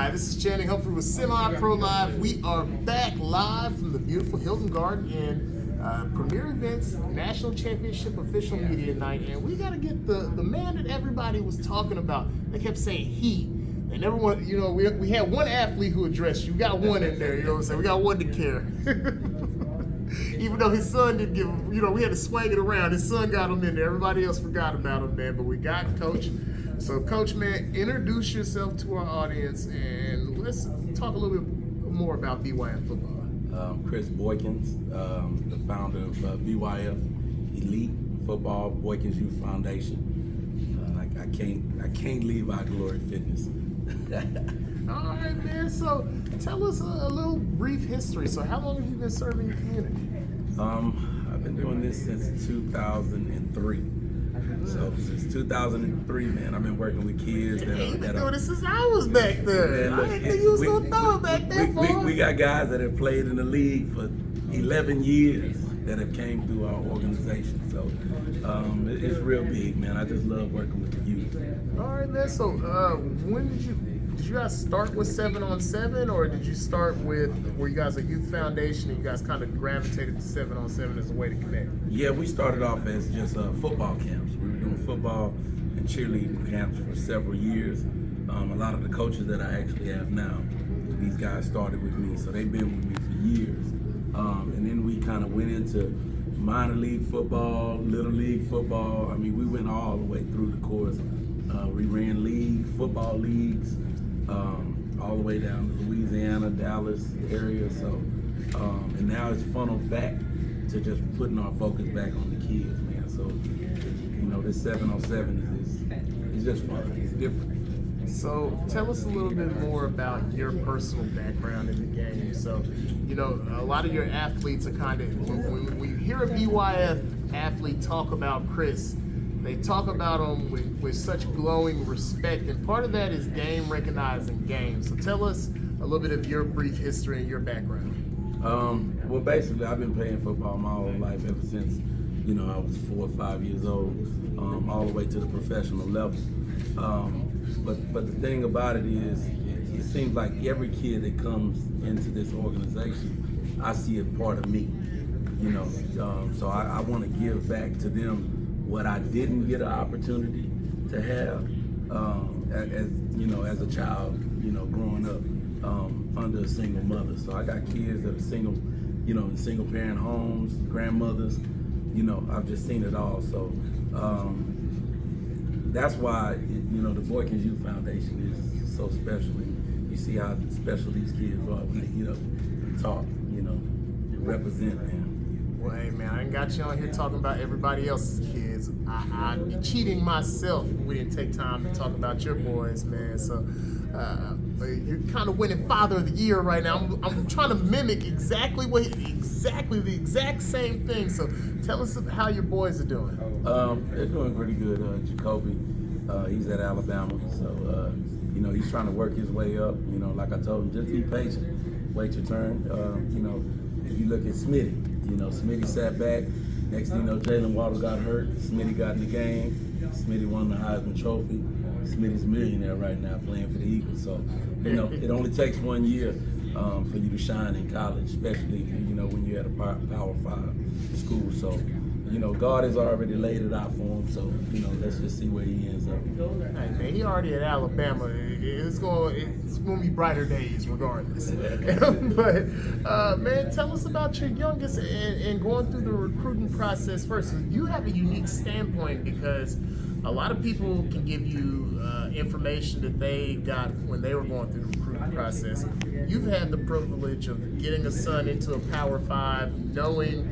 Hi, this is Channing Humphrey with Semi-Pro Live. We are back live from the beautiful Hilton Garden in Premier Events National Championship Official Media Night, and we got to get the man that everybody was talking about. They kept saying he. They never want, you know, we had one athlete who addressed you. We got one in there, you know what I'm saying? We got one to care. Even though his son didn't give him, you know, we had to swing it around. His son got him in there. Everybody else forgot about him, man. But we got Coach. So, Coach, man, introduce yourself to our audience and let's talk a little bit more about BYF football. Chris Boykins, the founder of BYF Elite Football Boykins Youth Foundation. I can't leave our Glory Fitness. All right, man. So, tell us a little brief history. So, how long have you been serving the community? I've been doing this since 2003. So since 2003, man, I've been working with kids that You've been doing this since I was back there. Man, look, I didn't think you was going to throw it back there, we got guys that have played in the league for 11 years that have came through our organization. So it's real big, man. I just love working with the youth. All right, man. So when did you guys start with 7-on-7, or did you start with where you guys are a youth foundation and you guys kind of gravitated to 7-on-7 as a way to connect? Yeah, we started off as just football camps. We were doing football and cheerleading camps for several years. A lot of the coaches that I actually have now, these guys started with me, so they've been with me for years. And then we kind of went into minor league football, little league football. I mean, we went all the way through the course. We ran football leagues, all the way down to Louisiana, Dallas area. So, and now it's funneled back to just putting our focus back on the kids, man. So, you know, this 7-on-7 is just fun. It's different. So tell us a little bit more about your personal background in the game. So, you know, a lot of your athletes are kind of, when you hear a BYF athlete talk about Chris, they talk about him with such glowing respect, and part of that is game recognizing game. So tell us a little bit of your brief history and your background. Well, basically, I've been playing football my whole life ever since, you know, I was 4 or 5 years old, all the way to the professional level. But the thing about it is, it seems like every kid that comes into this organization, I see a part of me, you know. So I want to give back to them what I didn't get an opportunity to have, as you know, as a child, you know, growing up under a single mother. So I got kids that are single, you know, in single parent homes, grandmothers, you know, I've just seen it all. So that's why, you know, the Boykins Youth Foundation is so special. And you see how special these kids are when they get up and talk, you know, and represent them. Well, hey, man, I ain't got you on here talking about everybody else's kids. I'd be cheating myself if we didn't take time to talk about your boys, man. So you're kind of winning Father of the Year right now. I'm trying to mimic the exact same thing. So tell us how your boys are doing. They're doing pretty good. Jacoby, he's at Alabama, so you know, he's trying to work his way up. You know, like I told him, just be patient, wait your turn. You know, if you look at Smitty, you know, Smitty sat back. Next thing you know, Jalen Waddle got hurt. Smitty got in the game. Smitty won the Heisman Trophy. Smitty's a millionaire right now playing for the Eagles. So, you know, it only takes 1 year for you to shine in college, especially, you know, when you're at a Power 5 school. So, you know, God has already laid it out for him. So, you know, let's just see where he ends up. Hey, man, he already at Alabama. It's going to be brighter days regardless. But, man, tell us about your youngest and going through the recruiting process first. You have a unique standpoint because a lot of people can give you information that they got when they were going through the recruiting process. You've had the privilege of getting a son into a Power 5, knowing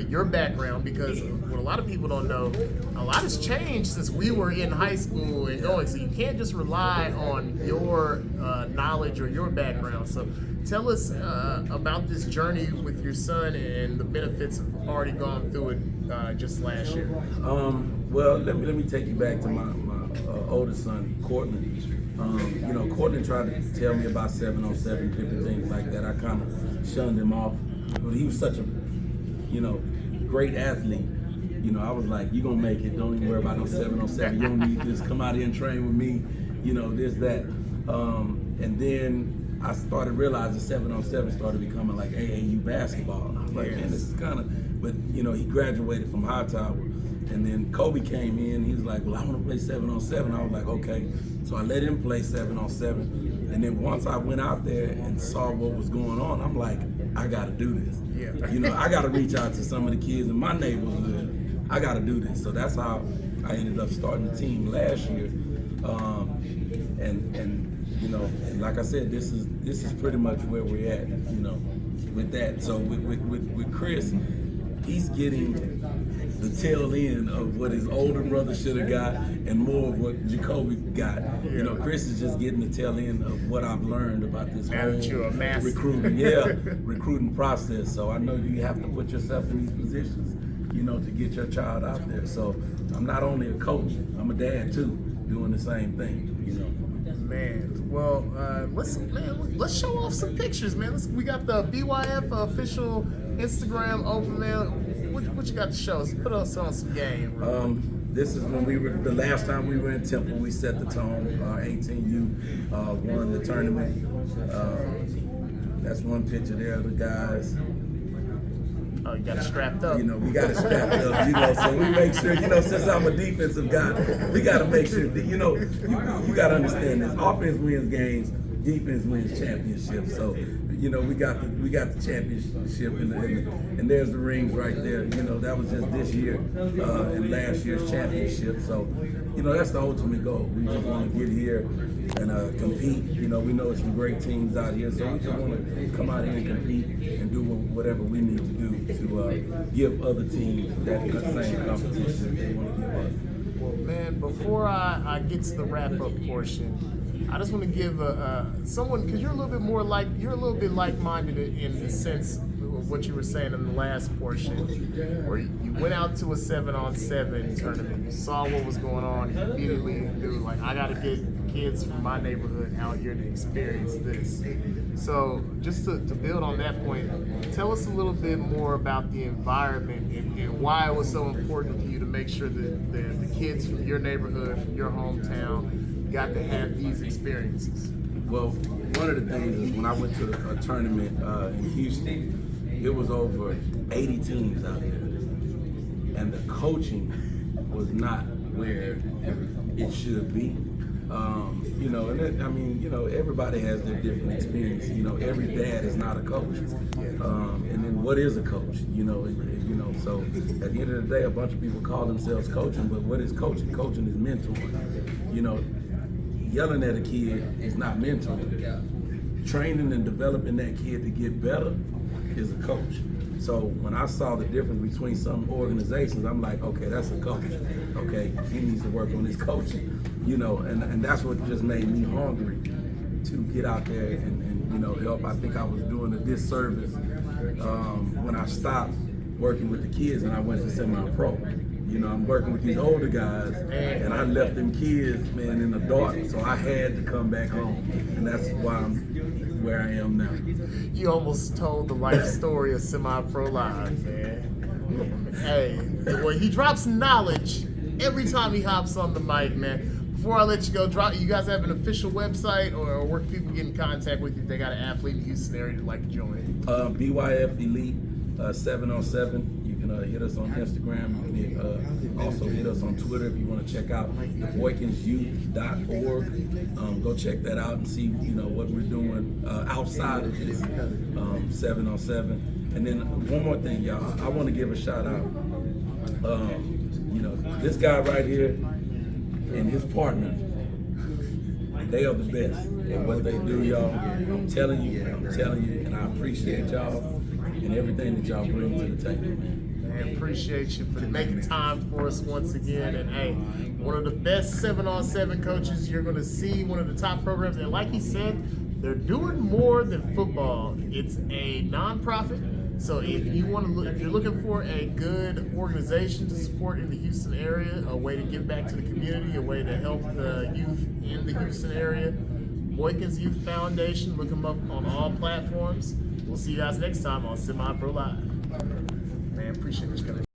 your background, because what a lot of people don't know, a lot has changed since we were in high school and going, so you can't just rely on your knowledge or your background. So tell us about this journey with your son and the benefits of already gone through it just last year. Well, let me take you back to my oldest son, Courtland. You know, Courtland tried to tell me about 7-on-7, different things like that. I kind of shunned him off, but he was such a, you know, great athlete. You know, I was like, you're going to make it. Don't even worry about no 7-on-7. You don't need this. Come out here and train with me. You know, this, that. And then I started realizing 7-on-7 started becoming like AAU basketball. And I was like, man, this is kind of, but you know, he graduated from Hightower. And then Kobe came in, he was like, well, I want to play 7-on-7. I was like, okay. So I let him play 7-on-7. And then once I went out there and saw what was going on, I'm like, I got to do this. Yeah. You know, I got to reach out to some of the kids in my neighborhood. I got to do this. So that's how I ended up starting the team last year. And you know, and like I said, this is pretty much where we're at, you know, with that. So with Chris, he's getting the tail end of what his older brother should have got and more of what Jacoby got. You know, Chris is just getting the tail end of what I've learned about this whole recruiting process. So I know you have to put yourself in these positions, you know, to get your child out there. So I'm not only a coach, I'm a dad too, doing the same thing, you know. Man, well, let's show off some pictures, man. We got the BYF official Instagram open, man. What you got to show us? Put us on some game, bro. This is when the last time we were in Temple, we set the tone. 18U won the tournament. That's one picture there of the guys. Oh, you got it strapped up. You know, we got it strapped up, you know, so we make sure, you know, since I'm a defensive guy, we got to make sure that, you know, you got to understand this. Offense wins games, defense wins championships. So, you know, we got the championship and there's the rings right there. You know, that was just this year and last year's championship. So, you know, that's the ultimate goal. We just want to get here and compete. You know, we know some great teams out here, so we just want to come out here and compete and do whatever we need to do to give other teams that same competition they want to give us. Well, man, before I get to the wrap-up portion, I just want to give someone, because you're a little bit like-minded in the sense of what you were saying in the last portion, where you went out to a 7-on-7 tournament, you saw what was going on, you immediately knew, like, I got to get kids from my neighborhood out here to experience this. So just to build on that point, tell us a little bit more about the environment and why it was so important for you to make sure that the kids from your neighborhood, from your hometown, got to have these experiences. Well, one of the things is when I went to a tournament in Houston, it was over 80 teams out there, and the coaching was not where it should be. You know, and I mean, you know, everybody has their different experience. You know, every dad is not a coach. And then what is a coach? You know, so at the end of the day, a bunch of people call themselves coaching, but what is coaching? Coaching is mentoring. You know, yelling at a kid is not mentoring. Training and developing that kid to get better is a coach. So when I saw the difference between some organizations, I'm like, okay, that's a coach. Okay, he needs to work on his coaching. You know, and that's what just made me hungry to get out there and you know, help. I think I was doing a disservice when I stopped working with the kids and I went to semi-pro. You know, I'm working with these older guys, and I left them kids, man, in the dark. So I had to come back home, and that's why I'm where I am now. You almost told the life story of Semi-Pro Live, man. Hey, well, he drops knowledge every time he hops on the mic, man. Before I let you go, you guys have an official website or where people get in contact with you if they got an athlete in the Houston area they'd like to join? BYF Elite 7-on-7. You can hit us on Instagram. You can also hit us on Twitter if you want to check out theboykinsyouth.org. Go check that out and see, you know, what we're doing outside of this 7-on-7. And then one more thing, y'all. I want to give a shout out. You know, this guy right here and his partner, they are the best at what they do, y'all. I'm telling you, and I appreciate y'all and everything that y'all bring to the table, man. Man, appreciate you for making time for us once again. And hey, one of the best 7-on-7 coaches you're going to see, one of the top programs. And like he said, they're doing more than football. It's a nonprofit. So if you want to, if you're looking for a good organization to support in the Houston area, a way to give back to the community, a way to help the youth in the Houston area, Boykins Youth Foundation, look them up on all platforms. We'll see you guys next time on Semi-Pro Live. Man, appreciate you coming.